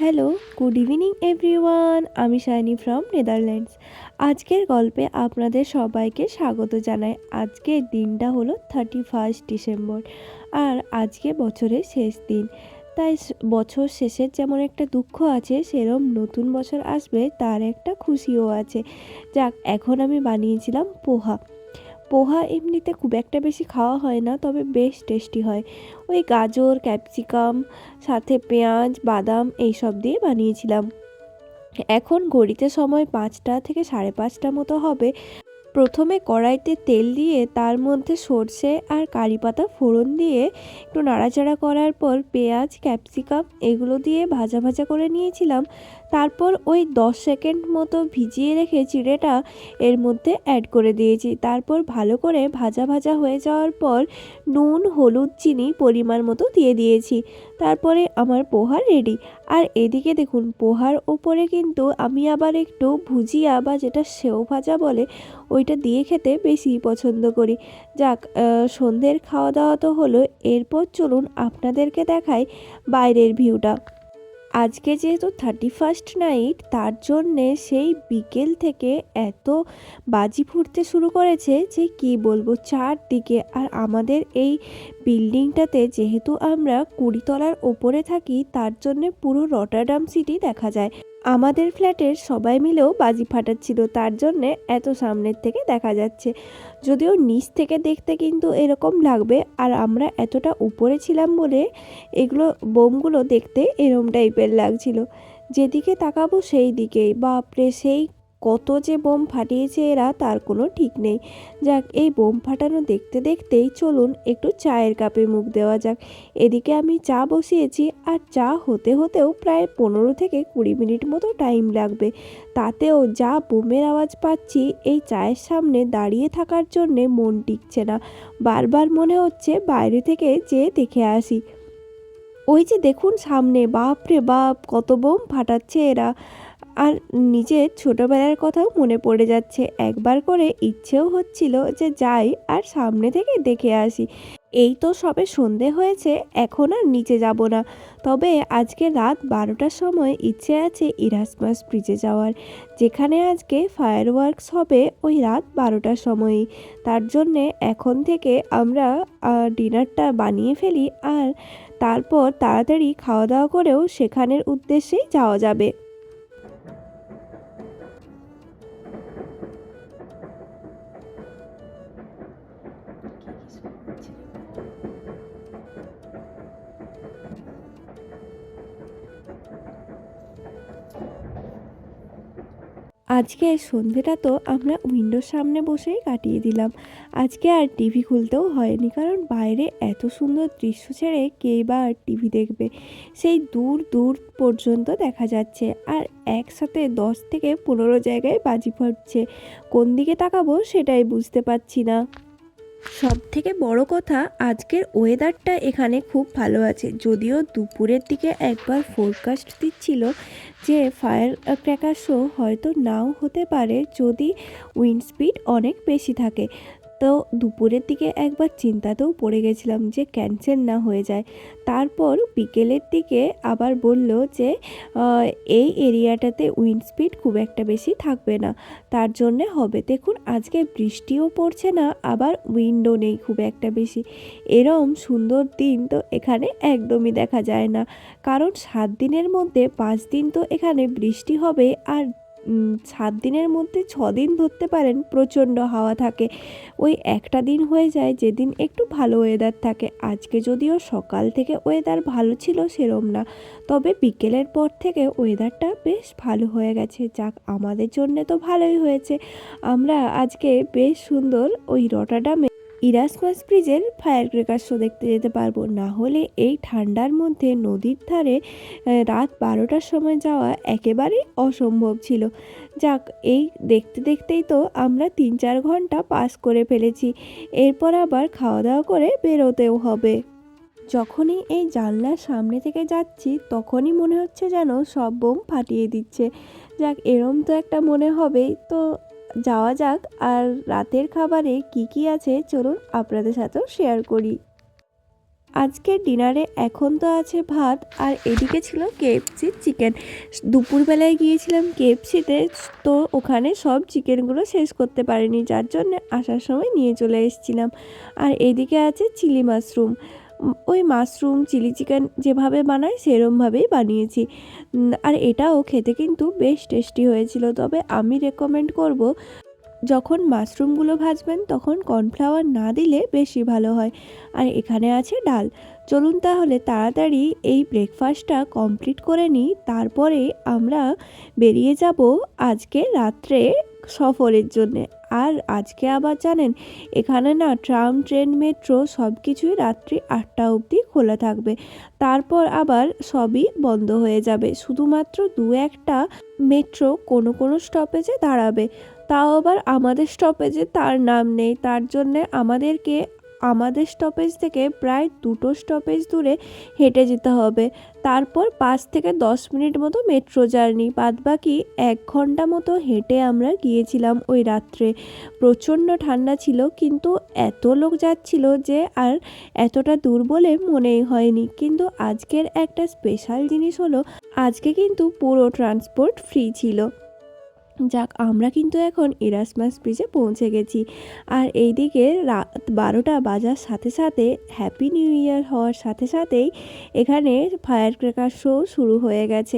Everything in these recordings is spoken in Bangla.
Hello, good evening everyone. আমি শাইনি ফ্রম নেদারল্যান্ডস। আজকের গল্পে আপনাদের সবাইকে স্বাগত জানাই। আজকের দিনটা হলো 31 ডিসেম্বর, আর আজকে বছরের শেষ দিন। তাই বছর শেষের যেমন একটা দুঃখ আছে, সেরকম নতুন বছর আসবে তার একটা খুশিও আছে। যাক, এখন আমি বানিয়েছিলাম পোহা। পোহা এমনিতে খুব একটা বেশি খাওয়া হয় না, তবে বেশ টেস্টি হয়। ওই গাজর, ক্যাপসিকাম, সাথে পেঁয়াজ, বাদাম এইসব দিয়ে বানিয়েছিলাম। এখন ঘড়িতে সময় 5টা থেকে 5:30 মতো হবে। প্রথমে কড়াইতে তেল দিয়ে তার মধ্যে সর্ষে আর কারি পাতা ফোড়ন দিয়ে একটু নাড়াচাড়া করার পর পেঁয়াজ, ক্যাপসিকাম এগুলো দিয়ে ভাজা ভাজা করে নিয়েছিলাম। তারপর ওই 10 সেকেন্ড মতো ভিজিয়ে রেখে চিড়েটা এর মধ্যে অ্যাড করে দিয়েছি। তারপর ভালো করে ভাজা ভাজা হয়ে যাওয়ার পর নুন, হলুদ, চিনি পরিমাণ মতো দিয়ে দিয়েছি। তারপরে আমার পোহা রেডি। আর এদিকে দেখুন, পোহার ওপরে কিন্তু আমি আবার একটু ভুজিয়া বা যেটা সেও ভাজা বলে ওইটা দিয়ে খেতে বেশি পছন্দ করি। যাক, সন্ধ্যের খাওয়া দাওয়া তো হলো। এরপর চলুন আপনাদেরকে দেখাই বাইরের ভিউটা। আজকে যেহেতু 31st নাইট, তার জন্যে সেই বিকেল থেকে এত বাজি ফুটতে শুরু করেছে যে কি বলবো চারদিকে। আর আমাদের এই বিল্ডিংটাতে যেহেতু আমরা 20 তলার ওপরে থাকি, তার জন্যে পুরো রটারডাম সিটি দেখা যায়। আমাদের ফ্ল্যাটের সবাই মিলেও বাজি ফাটাচ্ছিল, তার জন্যে এত সামনের থেকে দেখা যাচ্ছে। যদিও নিচ থেকে দেখতে কিন্তু এরকম লাগবে, আর আমরা এতটা উপরে ছিলাম বলে এগুলো বোমগুলো দেখতে এরম টাইপের লাগছিল। যেদিকে তাকাবো সেই দিকেই বাপরে, সেই কত যে বোম ফাটিয়েছে এরা, তার কোনো ঠিক নেই। যাক, এই বোম ফাটানো দেখতে দেখতেই চলুন একটু চায়ের কাপে মুখ দেওয়া যাক। এদিকে আমি চা বসিয়েছি, আর চা হতে হতেও প্রায় 15 থেকে 20 মিনিট মতো টাইম লাগবে। তাতেও যা বোমের আওয়াজ পাচ্ছি, এই চায়ের সামনে দাঁড়িয়ে থাকার জন্যে মন টিকছে না। বারবার মনে হচ্ছে বাইরে থেকে যেয়ে দেখে আসি। ওই যে দেখুন সামনে, বাপ রে বাপ, কত বোম ফাটাচ্ছে এরা। আর নিজের ছোটোবেলার কথাও মনে পড়ে যাচ্ছে। একবার করে ইচ্ছেও হচ্ছিল যে যাই আর সামনে থেকে দেখে আসি। এই তো সবে সন্ধে হয়েছে, এখন আর নিচে যাব না। তবে আজকে রাত 12টার সময় ইচ্ছে আছে ইরাসমাস ব্রিজে যাওয়ার, যেখানে আজকে ফায়ার ওয়ার্কস হবে ওই রাত 12টার সময়ই। তার জন্যে এখন থেকে আমরা ডিনারটা বানিয়ে ফেলি, আর তারপর তাড়াতাড়ি খাওয়া দাওয়া করেও সেখানের উদ্দেশ্যেই যাওয়া যাবে। আজকে সন্ধেটা তো আমরা উইন্ডোর সামনে বসেই কাটিয়ে দিলাম। আজকে আর টিভি খুলতেও হয়নি, কারণ বাইরে এত সুন্দর দৃশ্য ছেড়ে কে বা আর টিভি দেখবে। সেই দূর দূর পর্যন্ত দেখা যাচ্ছে, আর একসাথে 10 থেকে 15 জায়গায় বাজি ফাটছে। কোন দিকে তাকাবো সেটাই বুঝতে পারছি না। সব থেকে বড় কথা, আজকের ওয়েদারটা এখানে খুব ভালো আছে। যদিও দুপুরের দিকে একবার ফোরকাস্ট দিচ্ছিল যে ফায়ার ক্র্যাকার শো হয়তো নাও হতে পারে যদি উইন্ড স্পিড অনেক বেশি থাকে। তো দুপুরের দিকে একবার চিন্তাতেও পড়ে গেছিলাম যে ক্যান্সেল না হয়ে যায়। তারপর বিকেলের দিকে আবার বলল যে এই এরিয়াটাতে উইন্ড স্পিড খুব একটা বেশি থাকবে না, তার জন্যে হবে। দেখুন, আজকে বৃষ্টিও পড়ছে না, আবার উইন্ডও নেই খুব একটা বেশি। এরম সুন্দর দিন তো এখানে একদমই দেখা যায় না, কারণ 7 দিনের মধ্যে 5 দিন তো এখানে বৃষ্টি হবে, আর 7 দিনের মধ্যে 6 দিন ধরতে পারেন প্রচণ্ড হাওয়া থাকে। ওই একটা দিন হয়ে যায় যেদিন একটু ভালো ওয়েদার থাকে। আজকে যদিও সকাল থেকে ওয়েদার ভালো ছিল সেরম না, তবে বিকেলের পর থেকে ওয়েদারটা বেশ ভালো হয়ে গেছে। যাক, আমাদের জন্যে তো ভালোই হয়েছে। আমরা আজকে বেশ সুন্দর ওই রটারডামে ইরাসমাস ব্রিজের ফায়ার ক্র্যাকার শো দেখতে যেতে পারবো। না হলে এই ঠান্ডার মধ্যে নদীর ধারে রাত 12টার সময় যাওয়া একেবারেই অসম্ভব ছিল। যাক, এই দেখতে দেখতেই তো আমরা 3-4 ঘন্টা পাস করে ফেলেছি। এরপর আবার খাওয়া দাওয়া করে বেরোতেও হবে। যখনই এই জানলার সামনে থেকে যাচ্ছি, তখনই মনে হচ্ছে যেন সব বোম ফাটিয়ে দিচ্ছে। যাক, এরম তো একটা মনে হবেই। তো যাওয়া যাক, আর রাতের খাবারে কি কি আছে চলুন আপনাদের সাথেও শেয়ার করি। আজকের ডিনারে এখন তো আছে ভাত, আর এদিকে ছিল কেএফসি চিকেন। দুপুরবেলায় গিয়েছিলাম কেএফসিতে, তো ওখানে সব চিকেনগুলো শেষ করতে পারিনি, যার জন্য আসার সময় নিয়ে চলে এসেছিলাম। আর এদিকে আছে চিলি মাশরুম। ওই মাশরুম চিলি চিকেন যেভাবে বানায় সেরমভাবেই বানিয়েছি। আর এটাও খেতে কিন্তু বেশ টেস্টি হয়েছিল। তবে আমি রেকমেন্ড করব, যখন মাশরুমগুলো ভাজবেন তখন কর্নফ্লাওয়ার না দিলে বেশি ভালো হয়। আর এখানে আছে ডাল। চলুন তাহলে তাড়াতাড়ি এই ব্রেকফাস্টটা কমপ্লিট করে নিই, তারপরে আমরা বেরিয়ে যাব আজকে রাত্রে সফরের জন্যে। আর আজকে আবার জানেন, এখানে না ট্রাম, ট্রেন, মেট্রো সব কিছুই রাত্রি 8টা অবধি খোলা থাকবে, তারপর আবার সবই বন্ধ হয়ে যাবে। শুধুমাত্র দু একটা মেট্রো কোনো কোনো স্টপেজে দাঁড়াবে, তাও আবার আমাদের স্টপেজে তার নাম নেই। তার জন্যে আমাদেরকে আমাদের স্টপেজ থেকে প্রায় 2টো স্টপেজ দূরে হেঁটে যেতে হবে। তারপর 5 থেকে 10 মিনিট মতো মেট্রো জার্নি, বাদবাকি 1 ঘন্টা মতো হেঁটে আমরা গিয়েছিলাম ওই রাত্রে। প্রচণ্ড ঠান্ডা ছিল, কিন্তু এত লোক যাচ্ছিল যে আর এতটা দূর বলে মনেই হয়নি। কিন্তু আজকের একটা স্পেশাল জিনিস হলো, আজকে কিন্তু পুরো ট্রান্সপোর্ট ফ্রি ছিল। যাক, আমরা কিন্তু এখন এরাসমাস ব্রিজে পৌঁছে গেছি। আর এইদিকে রাত 12টা বাজার সাথে সাথে, হ্যাপি নিউ ইয়ার হওয়ার সাথে সাথেই এখানে ফায়ার ক্র্যাকার শো শুরু হয়ে গেছে।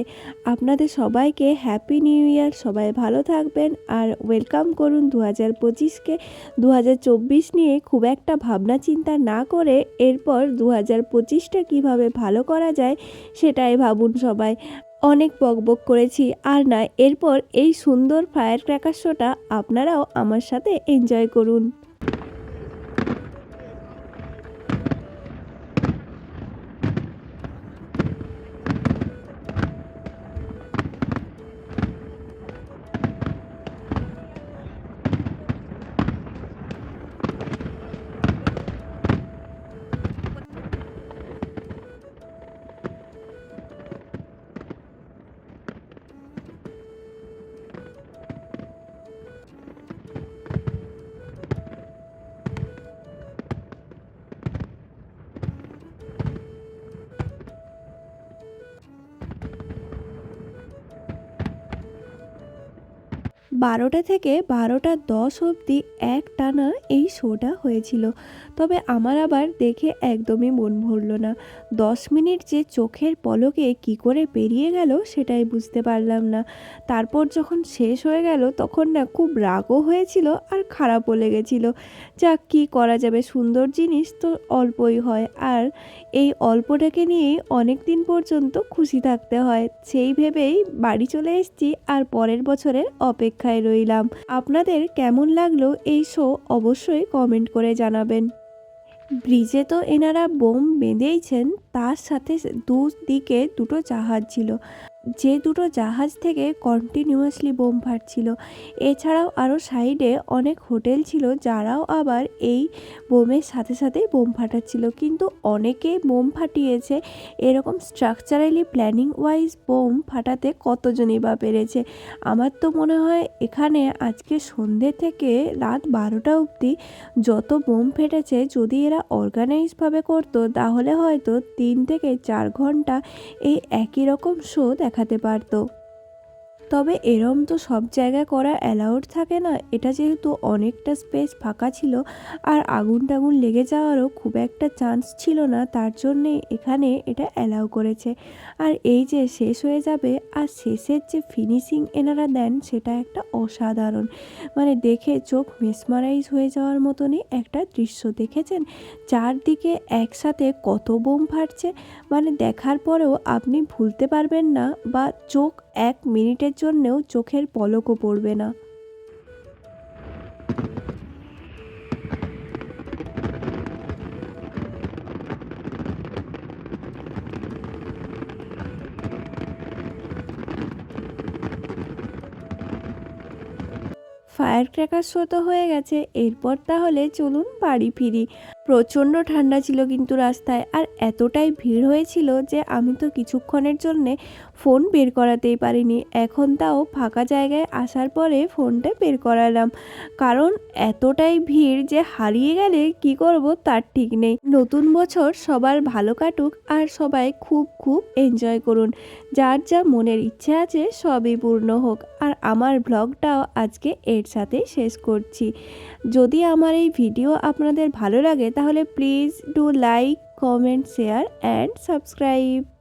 আপনাদের সবাইকে হ্যাপি নিউ ইয়ার। সবাই ভালো থাকবেন আর ওয়েলকাম করুন 2025কে। 2024 নিয়ে খুব একটা ভাবনা চিন্তা না করে এরপর 2025টা কীভাবে ভালো করা যায় সেটাই ভাবুন সবাই। অনেক বকবক করেছি, আর না, এরপর এই সুন্দর ফায়ার ক্র্যাকার শোটা আপনারাও আমার সাথে এনজয় করুন। 12টা থেকে 12টা 10 অবধি একটানা এই শোটা হয়েছিল। তবে আমার আবার দেখে একদমই মন ভরল না। 10 মিনিট যে চোখের পলকে কি করে পেরিয়ে গেল সেটাই বুঝতে পারলাম না। তারপর যখন শেষ হয়ে গেল তখন না খুব রাগও হয়েছিল আর খারাপও লেগেছিল। যাক, কী করা যাবে, সুন্দর জিনিস তো অল্পই হয়, আর এই অল্পটাকে নিয়েই অনেক দিন পর্যন্ত খুশি থাকতে হয়। সেই ভেবেই বাড়ি চলে এসেছি আর পরের বছরের অপেক্ষায় রইলাম। আপনাদের কেমন লাগলো এই শো অবশ্যই কমেন্ট করে জানাবেন। ব্রিজে তো এনারা বোম বেঁধেইছেন, তার সাথে দুদিকে দুটো জাহাজ ছিল, যে দুটো জাহাজ থেকে কন্টিনিউয়াসলি বোম ফাটছিল। এছাড়াও আরও সাইডে অনেক হোটেল ছিল, যারাও আবার এই বোমের সাথে সাথে বোম ফাটাচ্ছিল। কিন্তু অনেকে বোম ফাটিয়েছে, এরকম স্ট্রাকচারালি প্ল্যানিং ওয়াইজ বোম ফাটাতে কতজনই বা পেরেছে। আমার তো মনে হয় এখানে আজকে সন্ধ্যে থেকে রাত 12টা অবধি যত বোম ফেটেছে, যদি এরা অর্গানাইজভাবে করতো তাহলে হয়তো 3 থেকে 4 ঘন্টা এই একই রকম শো দেখাতে পারতো। তবে এরম তো সব জায়গায় করা অ্যালাউড থাকে না। এটা যেহেতু অনেকটা স্পেস ফাঁকা ছিল আর আগুন টাগুন লেগে যাওয়ারও খুব একটা চান্স ছিল না, তার জন্যে এখানে এটা অ্যালাউ করেছে। আর এই যে শেষ হয়ে যাবে, আর শেষের যে ফিনিশিং এনারা দেন সেটা একটা অসাধারণ, মানে দেখে চোখ মেসমারাইজ হয়ে যাওয়ার মতনই একটা দৃশ্য। দেখেছেন চারদিকে একসাথে কত বোম ফাটছে, মানে দেখার পরেও আপনি ভুলতে পারবেন না, বা চোখ 1 মিনিটের জন্যেও চোখের পলকও পড়বে না। ফায়ার ক্র্যাকার শো তো হয়ে গেছে, এরপর তাহলে চলুন বাড়ি ফিরি। প্রচণ্ড ঠান্ডা ছিল কিন্তু রাস্তায়, আর এতটাই ভিড় হয়েছিল যে আমি তো কিছুক্ষণের জন্যে ফোন বের করাতেই পারিনি। এখন তাও ফাঁকা জায়গায় আসার পরে ফোনটা বের করালাম, কারণ এতটাই ভিড় যে হারিয়ে গেলে কি করব তার ঠিক নেই। নতুন বছর সবার ভালো কাটুক আর সবাই খুব খুব এনজয় করুন। যার যা মনের ইচ্ছে আছে সবই পূর্ণ হোক। আর আমার ব্লগটাও আজকে এর সাথেই শেষ করছি। যদি আমার এই ভিডিও আপনাদের ভালো লাগে তাহলে please do like, comment, share and subscribe.